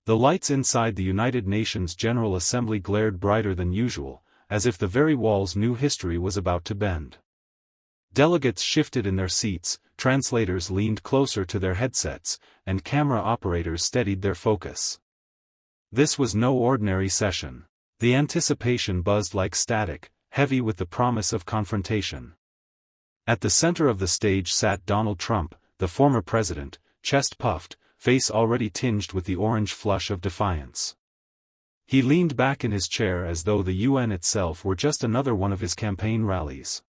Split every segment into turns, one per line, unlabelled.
The lights inside the United Nations General Assembly glared brighter than usual, as if the very walls knew history was about to bend. Delegates shifted in their seats, translators leaned closer to their headsets, and camera operators steadied their focus. This was no ordinary session. The anticipation buzzed like static, heavy with the promise of confrontation. At the center of the stage sat Donald Trump, the former president, chest puffed, face already tinged with the orange flush of defiance. He leaned back in his chair as though the UN itself were just another one of his campaign rallies.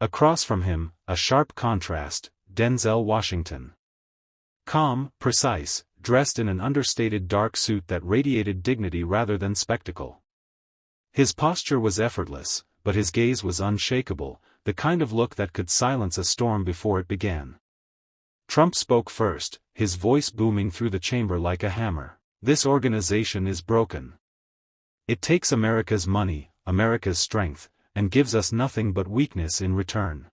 Across from him, a sharp contrast, Denzel Washington. Calm, precise, dressed in an understated dark suit that radiated dignity rather than spectacle. His posture was effortless, but his gaze was unshakable, the kind of look that could silence a storm before it began. Trump spoke first, his voice booming through the chamber like a hammer. This organization is broken. It takes America's money, America's strength, and gives us nothing but weakness in return.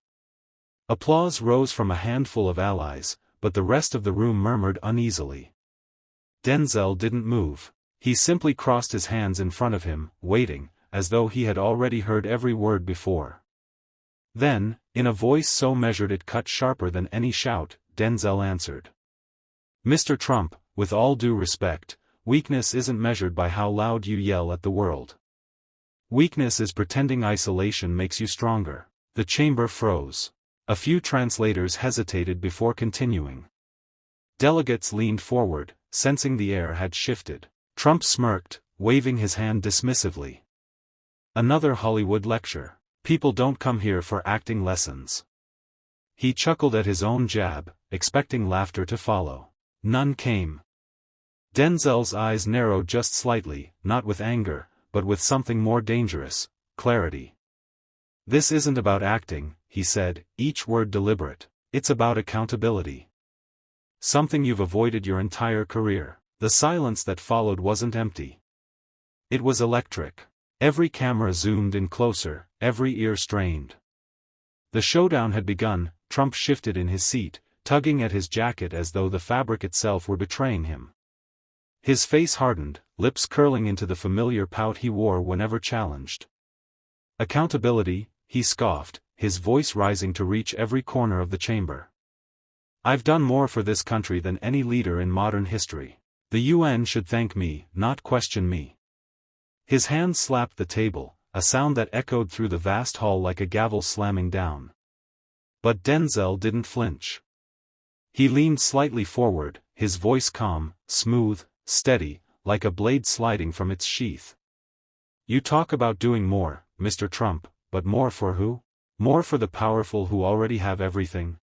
Applause rose from a handful of allies, but the rest of the room murmured uneasily. Denzel didn't move. He simply crossed his hands in front of him, waiting, as though he had already heard every word before. Then, in a voice so measured it cut sharper than any shout, Denzel answered. Mr. Trump, with all due respect, weakness isn't measured by how loud you yell at the world. Weakness is pretending isolation makes you stronger. The chamber froze. A few translators hesitated before continuing. Delegates leaned forward, sensing the air had shifted. Trump smirked, waving his hand dismissively. Another Hollywood lecture. People don't come here for acting lessons. He chuckled at his own jab, expecting laughter to follow. None came. Denzel's eyes narrowed just slightly, not with anger, but with something more dangerous, clarity. This isn't about acting, he said, each word deliberate. It's about accountability. Something you've avoided your entire career. The silence that followed wasn't empty. It was electric. Every camera zoomed in closer, every ear strained. The showdown had begun. Trump shifted in his seat, tugging at his jacket as though the fabric itself were betraying him. His face hardened, lips curling into the familiar pout he wore whenever challenged. Accountability, he scoffed, his voice rising to reach every corner of the chamber. I've done more for this country than any leader in modern history. The UN should thank me, not question me. His hand slapped the table, a sound that echoed through the vast hall like a gavel slamming down. But Denzel didn't flinch. He leaned slightly forward, his voice calm, smooth, steady, like a blade sliding from its sheath. You talk about doing more, Mr. Trump, but more for who? More for the powerful who already have everything?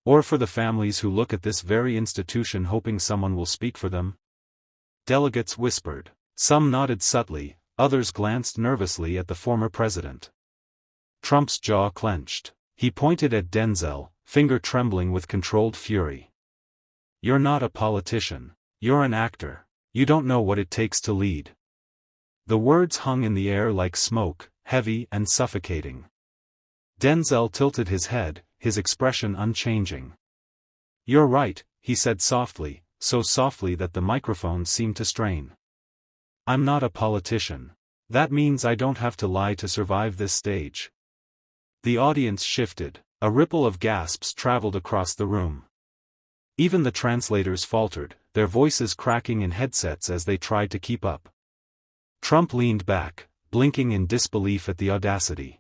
Or for the families who look at this very institution hoping someone will speak for them? Delegates whispered. Some nodded subtly, others glanced nervously at the former president. Trump's jaw clenched. He pointed at Denzel, finger trembling with controlled fury. You're not a politician. You're an actor. You don't know what it takes to lead. The words hung in the air like smoke, heavy and suffocating. Denzel tilted his head, his expression unchanging. You're right, he said softly, so softly that the microphone seemed to strain. I'm not a politician. That means I don't have to lie to survive this stage. The audience shifted. A ripple of gasps traveled across the room. Even the translators faltered, their voices cracking in headsets as they tried to keep up. Trump leaned back, blinking in disbelief at the audacity.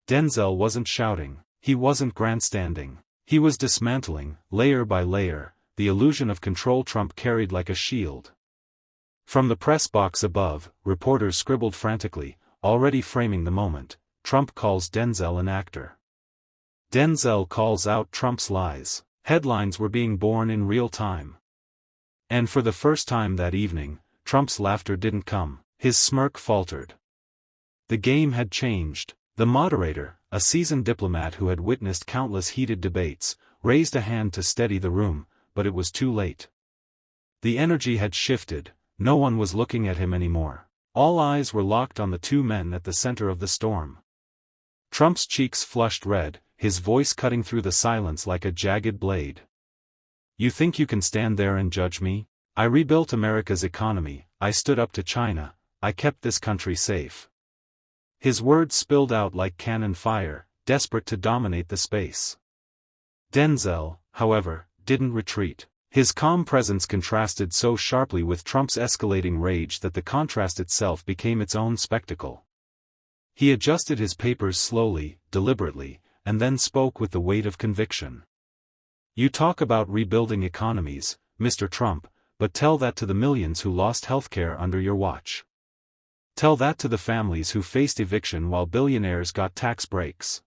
Denzel wasn't shouting, he wasn't grandstanding. He was dismantling, layer by layer, the illusion of control Trump carried like a shield. From the press box above, reporters scribbled frantically, already framing the moment. Trump calls Denzel an actor. Denzel calls out Trump's lies. Headlines were being born in real time. And for the first time that evening, Trump's laughter didn't come, his smirk faltered. The game had changed. The moderator, a seasoned diplomat who had witnessed countless heated debates, raised a hand to steady the room, but it was too late. The energy had shifted, no one was looking at him anymore. All eyes were locked on the two men at the center of the storm. Trump's cheeks flushed red, his voice cutting through the silence like a jagged blade. You think you can stand there and judge me? I rebuilt America's economy, I stood up to China, I kept this country safe. His words spilled out like cannon fire, desperate to dominate the space. Denzel, however, didn't retreat. His calm presence contrasted so sharply with Trump's escalating rage that the contrast itself became its own spectacle. He adjusted his papers slowly, deliberately, and then spoke with the weight of conviction. You talk about rebuilding economies, Mr. Trump, but tell that to the millions who lost healthcare under your watch. Tell that to the families who faced eviction while billionaires got tax breaks.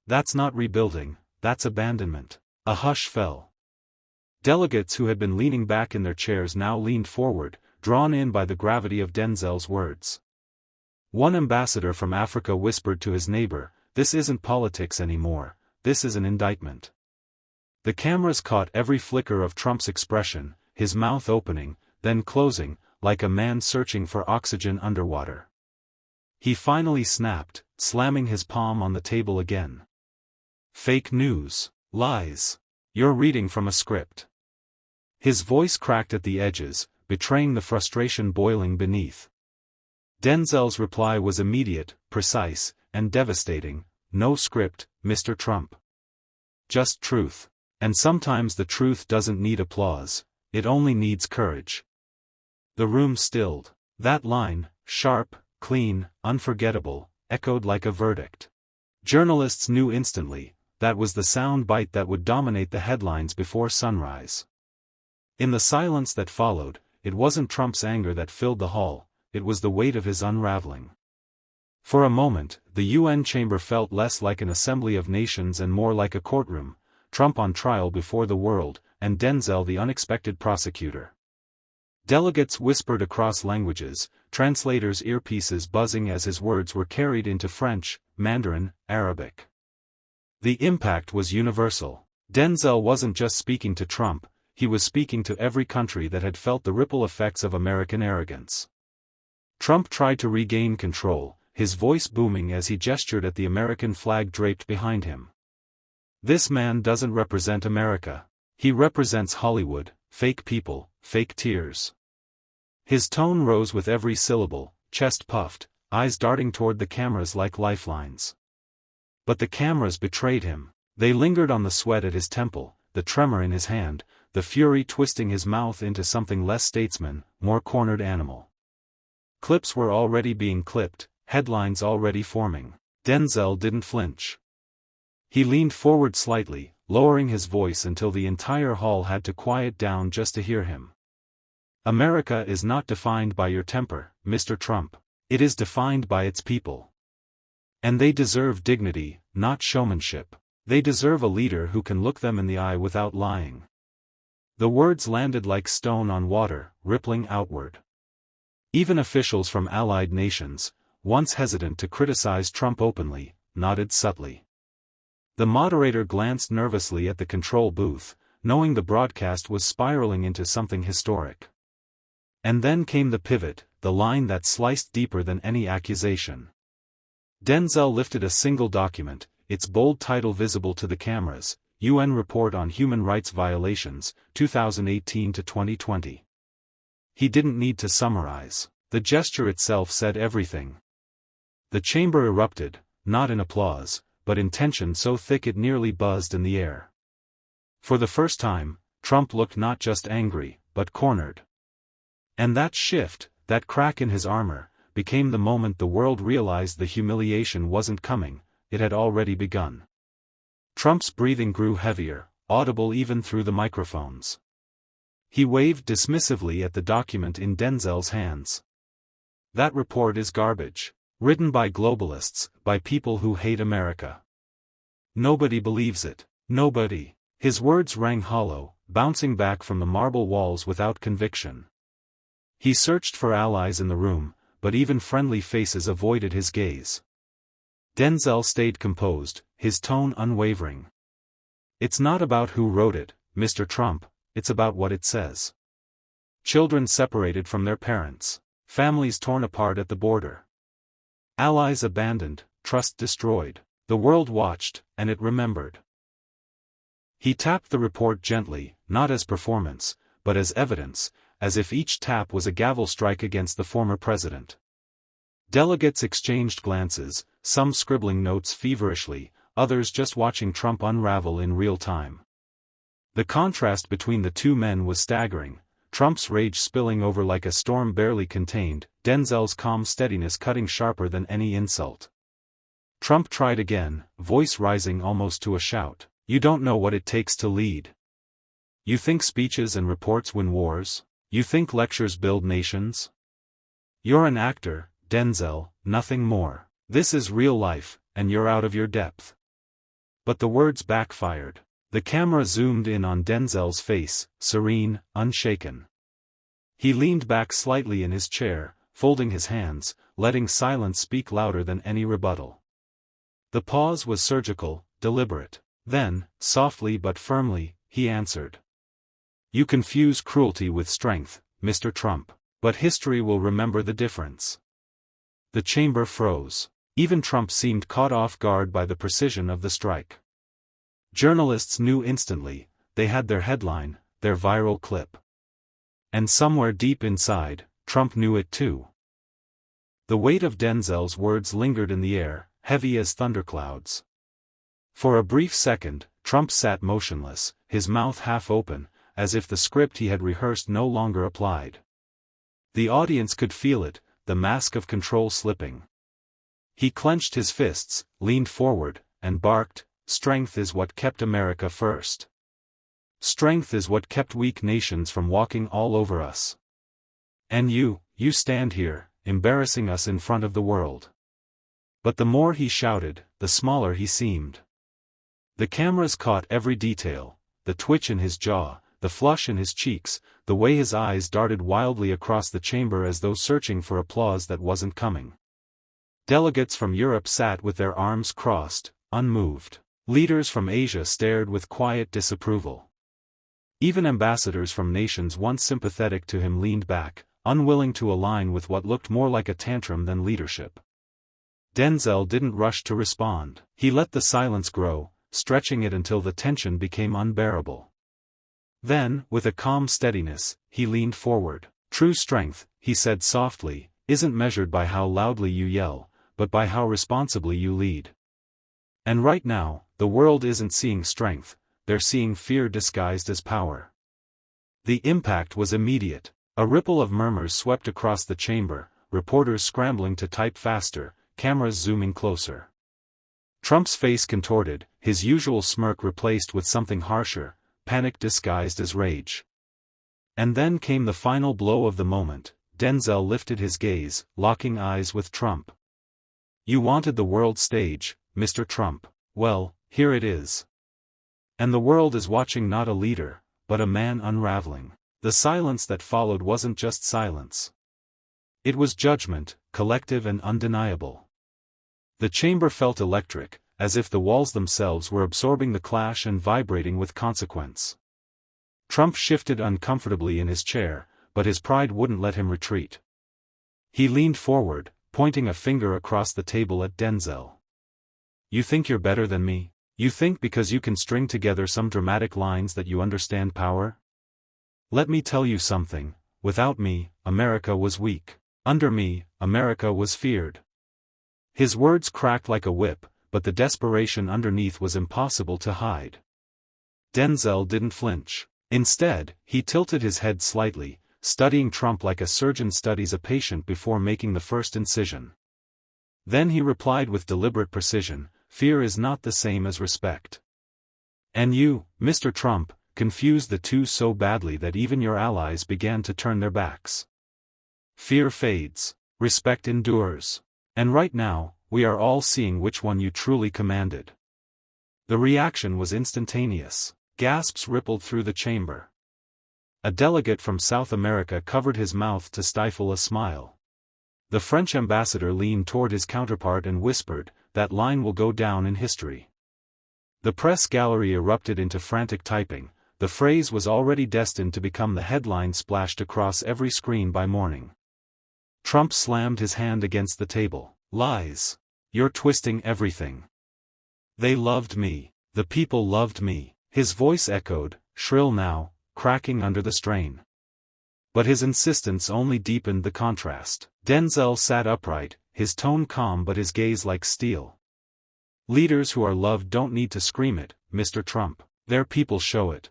That's not rebuilding, that's abandonment. A hush fell. Delegates who had been leaning back in their chairs now leaned forward, drawn in by the gravity of Denzel's words. One ambassador from Africa whispered to his neighbor, "This isn't politics anymore, this is an indictment." The cameras caught every flicker of Trump's expression, his mouth opening, then closing, like a man searching for oxygen underwater. He finally snapped, slamming his palm on the table again. Fake news. Lies. You're reading from a script. His voice cracked at the edges, betraying the frustration boiling beneath. Denzel's reply was immediate, precise, and devastating. No script, Mr. Trump. Just truth. And sometimes the truth doesn't need applause, it only needs courage. The room stilled. That line, sharp, clean, unforgettable, echoed like a verdict. Journalists knew instantly, that was the sound bite that would dominate the headlines before sunrise. In the silence that followed, it wasn't Trump's anger that filled the hall, it was the weight of his unraveling. For a moment, the UN chamber felt less like an assembly of nations and more like a courtroom, Trump on trial before the world, and Denzel the unexpected prosecutor. Delegates whispered across languages, translators' earpieces buzzing as his words were carried into French, Mandarin, Arabic. The impact was universal. Denzel wasn't just speaking to Trump, he was speaking to every country that had felt the ripple effects of American arrogance. Trump tried to regain control, his voice booming as he gestured at the American flag draped behind him. This man doesn't represent America. He represents Hollywood, fake people, fake tears. His tone rose with every syllable, chest puffed, eyes darting toward the cameras like lifelines. But the cameras betrayed him. They lingered on the sweat at his temple, the tremor in his hand, the fury twisting his mouth into something less statesman, more cornered animal. Clips were already being clipped, headlines already forming. Denzel didn't flinch. He leaned forward slightly, lowering his voice until the entire hall had to quiet down just to hear him. America is not defined by your temper, Mr. Trump. It is defined by its people. And they deserve dignity, not showmanship. They deserve a leader who can look them in the eye without lying. The words landed like stone on water, rippling outward. Even officials from allied nations, once hesitant to criticize Trump openly, nodded subtly. The moderator glanced nervously at the control booth, knowing the broadcast was spiraling into something historic. And then came the pivot, the line that sliced deeper than any accusation. Denzel lifted a single document, its bold title visible to the cameras, UN Report on Human Rights Violations, 2018 to 2020. He didn't need to summarize. The gesture itself said everything. The chamber erupted, not in applause, but in tension so thick it nearly buzzed in the air. For the first time, Trump looked not just angry, but cornered. And that shift, that crack in his armor, became the moment the world realized the humiliation wasn't coming, it had already begun. Trump's breathing grew heavier, audible even through the microphones. He waved dismissively at the document in Denzel's hands. That report is garbage. Written by globalists, by people who hate America. Nobody believes it. Nobody. His words rang hollow, bouncing back from the marble walls without conviction. He searched for allies in the room, but even friendly faces avoided his gaze. Denzel stayed composed, his tone unwavering. It's not about who wrote it, Mr. Trump, it's about what it says. Children separated from their parents. Families torn apart at the border. Allies abandoned, trust destroyed. The world watched, and it remembered. He tapped the report gently, not as performance, but as evidence, as if each tap was a gavel strike against the former president. Delegates exchanged glances, some scribbling notes feverishly, others just watching Trump unravel in real time. The contrast between the two men was staggering, Trump's rage spilling over like a storm barely contained, Denzel's calm steadiness cutting sharper than any insult. Trump tried again, voice rising almost to a shout. "You don't know what it takes to lead. You think speeches and reports win wars? You think lectures build nations? You're an actor, Denzel, nothing more. This is real life, and you're out of your depth." But the words backfired. The camera zoomed in on Denzel's face, serene, unshaken. He leaned back slightly in his chair, folding his hands, letting silence speak louder than any rebuttal. The pause was surgical, deliberate. Then, softly but firmly, he answered. "You confuse cruelty with strength, Mr. Trump. But history will remember the difference." The chamber froze. Even Trump seemed caught off guard by the precision of the strike. Journalists knew instantly, they had their headline, their viral clip. And somewhere deep inside, Trump knew it too. The weight of Denzel's words lingered in the air, heavy as thunderclouds. For a brief second, Trump sat motionless, his mouth half open, as if the script he had rehearsed no longer applied. The audience could feel it, the mask of control slipping. He clenched his fists, leaned forward, and barked, "Strength is what kept America first. Strength is what kept weak nations from walking all over us. And you stand here, embarrassing us in front of the world." But the more he shouted, the smaller he seemed. The cameras caught every detail, the twitch in his jaw, the flush in his cheeks, the way his eyes darted wildly across the chamber as though searching for applause that wasn't coming. Delegates from Europe sat with their arms crossed, unmoved. Leaders from Asia stared with quiet disapproval. Even ambassadors from nations once sympathetic to him leaned back, unwilling to align with what looked more like a tantrum than leadership. Denzel didn't rush to respond. He let the silence grow, stretching it until the tension became unbearable. Then, with a calm steadiness, he leaned forward. "True strength," he said softly, "isn't measured by how loudly you yell, but by how responsibly you lead. And right now, the world isn't seeing strength, they're seeing fear disguised as power." The impact was immediate. A ripple of murmurs swept across the chamber, reporters scrambling to type faster, cameras zooming closer. Trump's face contorted, his usual smirk replaced with something harsher, panic disguised as rage. And then came the final blow of the moment. Denzel lifted his gaze, locking eyes with Trump. "You wanted the world stage, Mr. Trump. Well, here it is. And the world is watching not a leader, but a man unraveling." The silence that followed wasn't just silence. It was judgment, collective and undeniable. The chamber felt electric, as if the walls themselves were absorbing the clash and vibrating with consequence. Trump shifted uncomfortably in his chair, but his pride wouldn't let him retreat. He leaned forward, pointing a finger across the table at Denzel. "You think you're better than me? You think because you can string together some dramatic lines that you understand power? Let me tell you something, without me, America was weak. Under me, America was feared." His words cracked like a whip, but the desperation underneath was impossible to hide. Denzel didn't flinch. Instead, he tilted his head slightly, studying Trump like a surgeon studies a patient before making the first incision. Then he replied with deliberate precision, "Fear is not the same as respect. And you, Mr. Trump, confused the two so badly that even your allies began to turn their backs. Fear fades, respect endures. And right now, we are all seeing which one you truly commanded." The reaction was instantaneous. Gasps rippled through the chamber. A delegate from South America covered his mouth to stifle a smile. The French ambassador leaned toward his counterpart and whispered, "That line will go down in history." The press gallery erupted into frantic typing. The phrase was already destined to become the headline splashed across every screen by morning. Trump slammed his hand against the table. "Lies. You're twisting everything. They loved me. The people loved me." His voice echoed, shrill now, cracking under the strain. But his insistence only deepened the contrast. Denzel sat upright, his tone calm but his gaze like steel. Leaders who are loved don't need to scream it, Mr. Trump. Their people show it.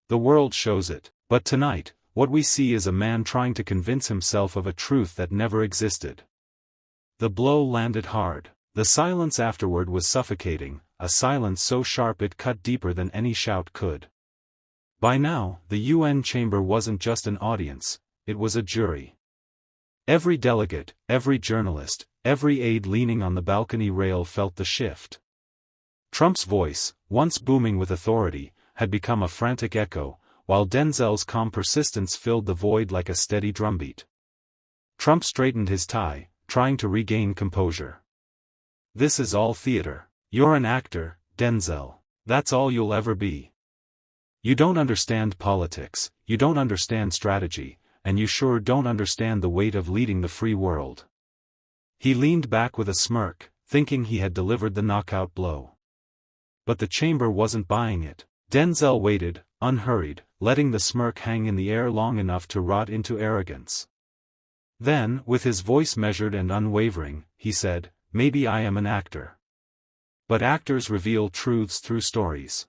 The world shows it. But tonight, what we see is a man trying to convince himself of a truth that never existed. The blow landed hard. The silence afterward was suffocating, a silence so sharp it cut deeper than any shout could. By now, the UN chamber wasn't just an audience, it was a jury. Every delegate, every journalist, every aide leaning on the balcony rail felt the shift. Trump's voice, once booming with authority, had become a frantic echo, while Denzel's calm persistence filled the void like a steady drumbeat. Trump straightened his tie, trying to regain composure. "This is all theater. You're an actor, Denzel. That's all you'll ever be. You don't understand politics, you don't understand strategy, and you sure don't understand the weight of leading the free world." He leaned back with a smirk, thinking he had delivered the knockout blow. But the chamber wasn't buying it. Denzel waited, unhurried, letting the smirk hang in the air long enough to rot into arrogance. Then, with his voice measured and unwavering, he said, "Maybe I am an actor. But actors reveal truths through stories.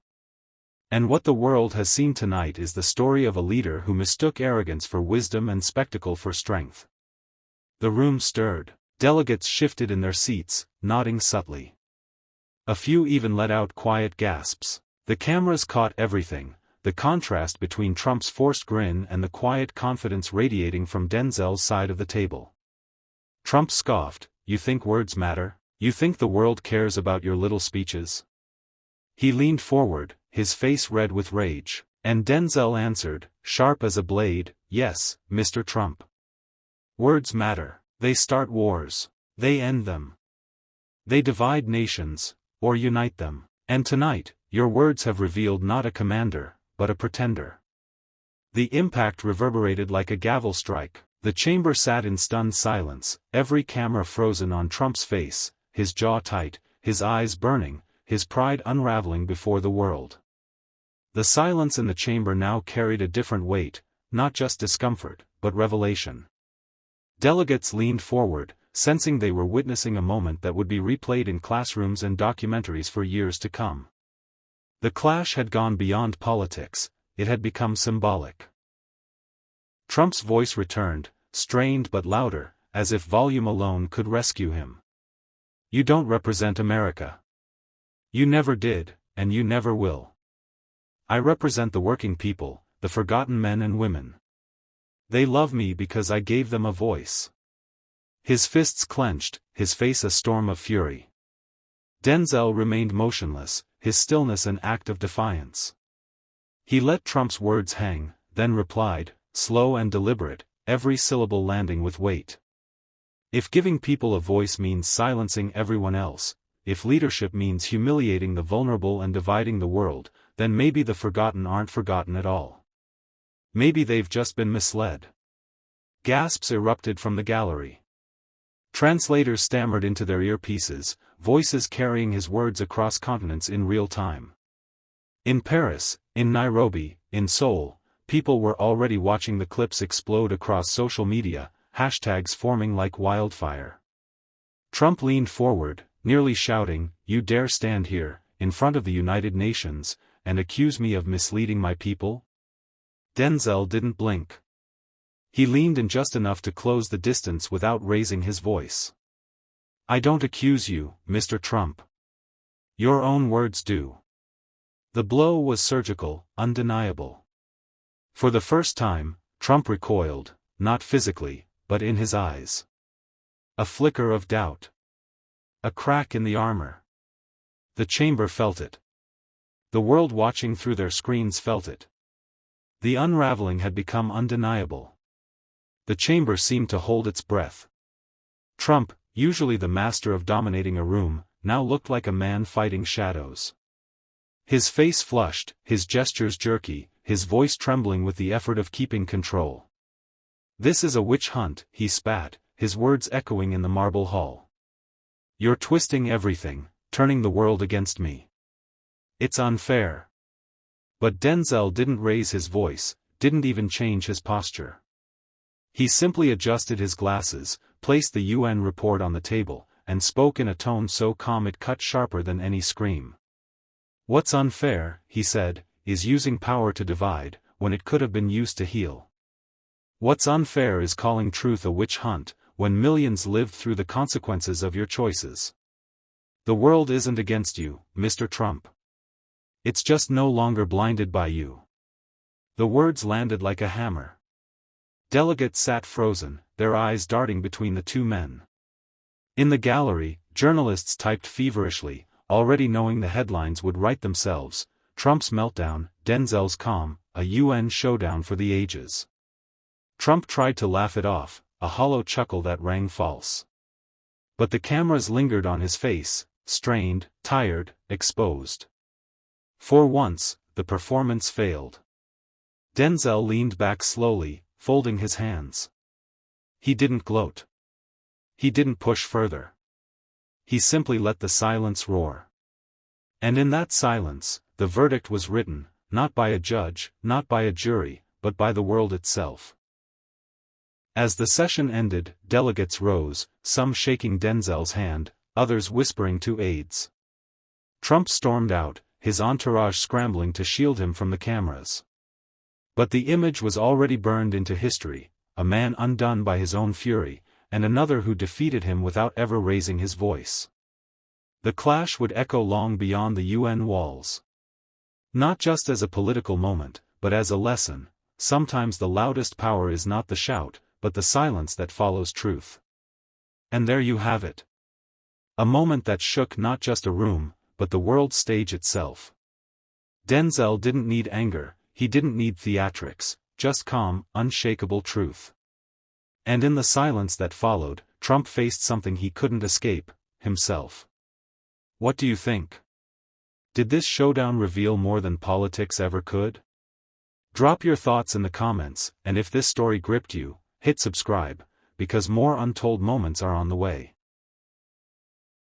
And what the world has seen tonight is the story of a leader who mistook arrogance for wisdom and spectacle for strength." The room stirred. Delegates shifted in their seats, nodding subtly. A few even let out quiet gasps. The cameras caught everything, the contrast between Trump's forced grin and the quiet confidence radiating from Denzel's side of the table. Trump scoffed, "You think words matter? You think the world cares about your little speeches?" He leaned forward, his face red with rage, and Denzel answered, sharp as a blade, "Yes, Mr. Trump. Words matter. They start wars. They end them. They divide nations, or unite them. And tonight, your words have revealed not a commander, but a pretender." The impact reverberated like a gavel strike. The chamber sat in stunned silence, every camera frozen on Trump's face, his jaw tight, his eyes burning, his pride unraveling before the world. The silence in the chamber now carried a different weight, not just discomfort, but revelation. Delegates leaned forward, sensing they were witnessing a moment that would be replayed in classrooms and documentaries for years to come. The clash had gone beyond politics, it had become symbolic. Trump's voice returned, strained but louder, as if volume alone could rescue him. "You don't represent America. You never did, and you never will. I represent the working people, the forgotten men and women. They love me because I gave them a voice." His fists clenched, his face a storm of fury. Denzel remained motionless, his stillness an act of defiance. He let Trump's words hang, then replied, slow and deliberate, every syllable landing with weight. "If giving people a voice means silencing everyone else, if leadership means humiliating the vulnerable and dividing the world, then maybe the forgotten aren't forgotten at all. Maybe they've just been misled." Gasps erupted from the gallery. Translators stammered into their earpieces, voices carrying his words across continents in real time. In Paris, in Nairobi, in Seoul, people were already watching the clips explode across social media, hashtags forming like wildfire. Trump leaned forward, nearly shouting, "You dare stand here, in front of the United Nations, and accuse me of misleading my people?" Denzel didn't blink. He leaned in just enough to close the distance without raising his voice. "I don't accuse you, Mr. Trump. Your own words do." The blow was surgical, undeniable. For the first time, Trump recoiled, not physically, but in his eyes. A flicker of doubt. A crack in the armor. The chamber felt it. The world watching through their screens felt it. The unraveling had become undeniable. The chamber seemed to hold its breath. Trump, usually the master of dominating a room, now looked like a man fighting shadows. His face flushed, his gestures jerky, his voice trembling with the effort of keeping control. "This is a witch hunt," he spat, his words echoing in the marble hall. "You're twisting everything, turning the world against me. It's unfair. But Denzel didn't raise his voice, didn't even change his posture. He simply adjusted his glasses, placed the UN report on the table, and spoke in a tone so calm it cut sharper than any scream. "What's unfair," he said, "is using power to divide, when it could have been used to heal. What's unfair is calling truth a witch hunt, when millions lived through the consequences of your choices. The world isn't against you, Mr. Trump. It's just no longer blinded by you." The words landed like a hammer. Delegates sat frozen, their eyes darting between the two men. In the gallery, journalists typed feverishly, already knowing the headlines would write themselves: Trump's meltdown, Denzel's calm, a UN showdown for the ages. Trump tried to laugh it off, a hollow chuckle that rang false. But the cameras lingered on his face, strained, tired, exposed. For once, the performance failed. Denzel leaned back slowly, folding his hands. He didn't gloat. He didn't push further. He simply let the silence roar. And in that silence, the verdict was written, not by a judge, not by a jury, but by the world itself. As the session ended, delegates rose, some shaking Denzel's hand, others whispering to aides. Trump stormed out, his entourage scrambling to shield him from the cameras. But the image was already burned into history, a man undone by his own fury, and another who defeated him without ever raising his voice. The clash would echo long beyond the UN walls. Not just as a political moment, but as a lesson: sometimes the loudest power is not the shout, but the silence that follows truth. And there you have it. A moment that shook not just a room, but the world stage itself. Denzel didn't need anger, he didn't need theatrics, just calm, unshakable truth. And in the silence that followed, Trump faced something he couldn't escape: himself. What do you think? Did this showdown reveal more than politics ever could? Drop your thoughts in the comments, and if this story gripped you, hit subscribe, because more untold moments are on the way.